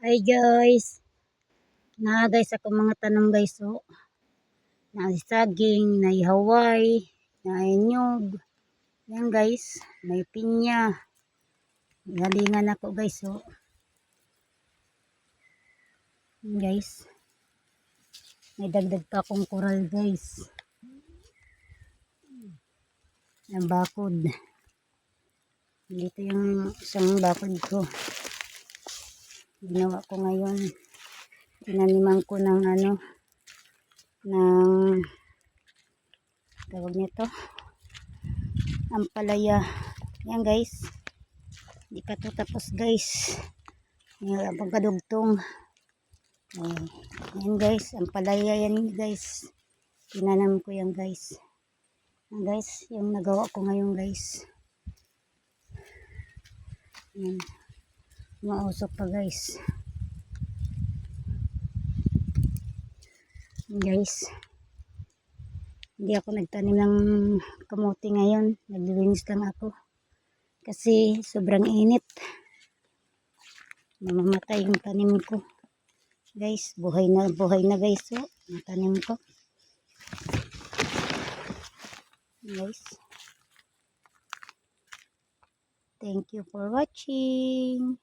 Hi guys, guys ako mga tanong guys na saging, na haway, na nyug. Yan guys, may pinya. Galingan ako guys Yan guys, may dagdag pa akong coral guys. Ang bakod. Dito yung isang bakod ko. Ginawa ko ngayon. Tinaniman ko ng ng tawag nito, ampalaya. Yan guys, di pa to tapos guys. Yan pagkadugtong. Yan guys, ampalaya yan guys. Tinanam ko yan guys. Yan guys, yung nagawa ko ngayon guys. Yan, mausok pa guys. Yan guys, hindi ako nagtanim ng kamote ngayon. Naglilinis lang ako. Kasi sobrang init. Mamamatay yung tanim ko. Guys, buhay na guys. Ang tanim ko. Guys. Thank you for watching.